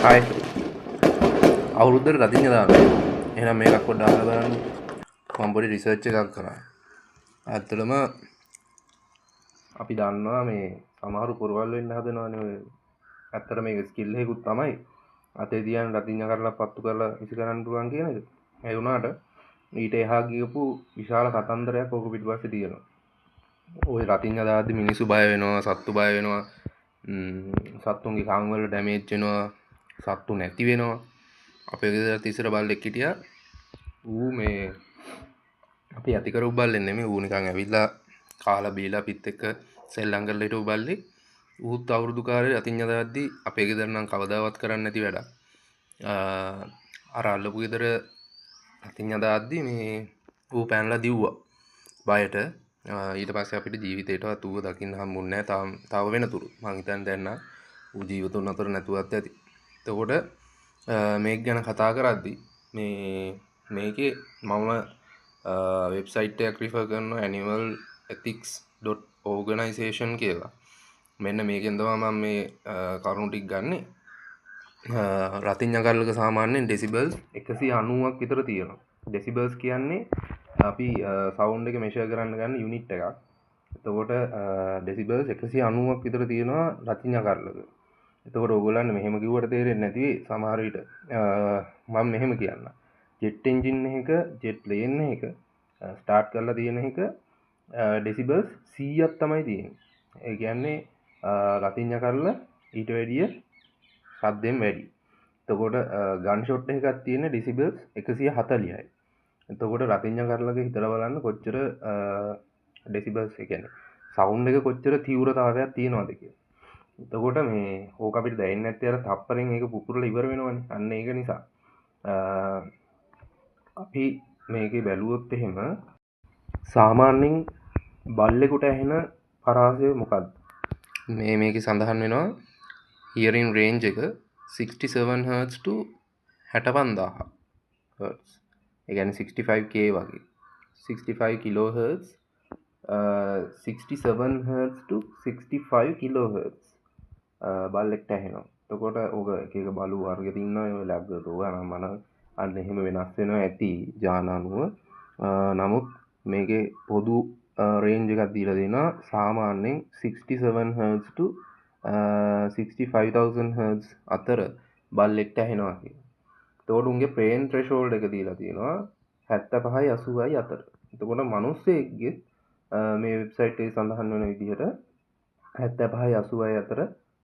Hi අවුරුද්දට රතිඤ්ඤා දානවා. එහෙනම් මේකක් පොඩ්ඩක් අහලා බලන්න. මම පොඩි රිසර්ච් එකක් කරා. ඇත්තටම අපි දන්නවා මේ සමහරු පුරවල් වෙන්න හදනවානේ ඔය. ඇත්තට මේක ස්කිල් එකකුත් තමයි. අතේ තියන රතිඤ්ඤා කරලා පත්තු කරලා විසි කරන්න පුළුවන් කියන එක. ඒ වුණාට ඊට එහා ගියපු විශාල කතන්දරයක් ඕක පිටිපස්සේ තියෙනවා. ওই රතිඤ්ඤා දාද්දි මිනිස්සු බය වෙනවා, සත්තු බය වෙනවා. සත්තුන්ගේ කන් වල ඩැමේජ් වෙනවා. සත්තු නැති වෙනවා. අපේ ගෙදර ඉස්සර බල්ලෙක් හිටියා. ඌ මේ අපි ඇති කරපු බල්ලෙක් නෙමෙයි. ඌ නිකන් ඇවිල්ලා කාලා බීලා පිත් එක්ක සෙල්ලම් කරලා හිටපු බල්ලෙක්. ඌත් අවුරුදු කාලේ රතිඤ්ඤා දාද්දි අපේ ගෙදර නම් කවදාවත් කරන්නේ නැති වැඩක්. අර අල්ලපු ගෙදර රතිඤ්ඤා දාද්දි මේ ඌ පැනලා දිව්වා බයට. ඊට පස්සේ අපිට ජීවිතේටවත් ඌව දකින්න හම්බුන්නේ නැහැ. තව වෙනතුරු. මං හිතන්නේ දැන් නම් ඌ ජීවිතුන් අතර නැතුවත් ඇති. එතකොට මේක ගැන කතා කරද්දි මේකේ මම වෙබ්සයිට් එකක් රිෆර් කරනවා animalethics.organization කියලා. මෙන්න මේකෙන් තමයි මම මේ කරුණු ටික ගන්නෙ. රතිඤ්ඤා කරලක සාමාන්‍යයෙන් ඩෙසිබල්ස් 190ක් විතර තියෙනවා. ඩෙසිබල්ස් කියන්නේ අපි සවුන්ඩ් එක මෙෂර් කරන්න ගන්න යුනිට් එකක්. එතකොට ඩෙසිබල්ස් 190ක් විතර තියෙනවා රතිඤ්ඤා කරලක. එතකොට ඔයගොල්ලන්ට මෙහෙම කිව්වට තේරෙන්නේ නැති වෙයි සමහර විට. මම මෙහෙම කියන්නම්. ජෙට් එන්ජින් එකක ජෙට් ප්ලේන් එකක ස්ටාර්ට් කරලා තියෙන එක ඩෙසිබල්ස් 100ක් තමයි තියෙන්නේ. ඒ කියන්නේ රතිඤ්ඤා කරලා ඊට වැඩිය ශබ්දයෙන් වැඩි. එතකොට ගන් ෂොට් එකක් තියෙන ඩෙසිබල්ස් 140යි. එතකොට රතිඤ්ඤා කරලක හිතලා බලන්න කොච්චර ඩෙසිබල්ස් ඒ කියන්නේ සවුන්ඩ් එක කොච්චර තීව්‍රතාවයක් තියෙනවද කියලා. එතකොට මේ ඕක අපිට දැනෙන්නේ නැත්තේ අර තප්පරෙන් ඒක පුපුරලා ඉවර වෙනවනේ. අන්න ඒක නිසා අපි මේකේ බැලුවොත් එහෙම සාමාන්‍යයෙන් බල්ලෙකුට ඇහෙන පරාසය මොකක්ද? මේකේ සඳහන් වෙනවා hearing range එක 67 Hz to 65000 Hz. ඒ කියන්නේ 65k වගේ. 65 kHz 67 Hz to 65 kHz බල්ලෙක්ට ඇහෙනවා. එතකොට ඕක එක එක බලු වර්ගෙ ඉන්නවා. ඔය ලැබ් වලට ඕවා නම් මන අන්න එහෙම වෙනස් වෙනවා ඇති ජාන අනුව. නමුත් මේකේ පොදු රේන්ජ් එකක් දීලා දෙනවා සාමාන්‍යයෙන් 67 Hz to 65000 Hz අතර බල්ලෙක්ට ඇහෙනවා කියලා. එතකොට උන්ගේ ප්‍රේන් ත්‍රෙෂෝල්ඩ් එක දීලා තියෙනවා 75යි 80යි අතර. එතකොට මිනිස්සෙක්ගේ මේ වෙබ්සයිට් එකේ සඳහන් වෙන විදිහට 75යි 80යි අතර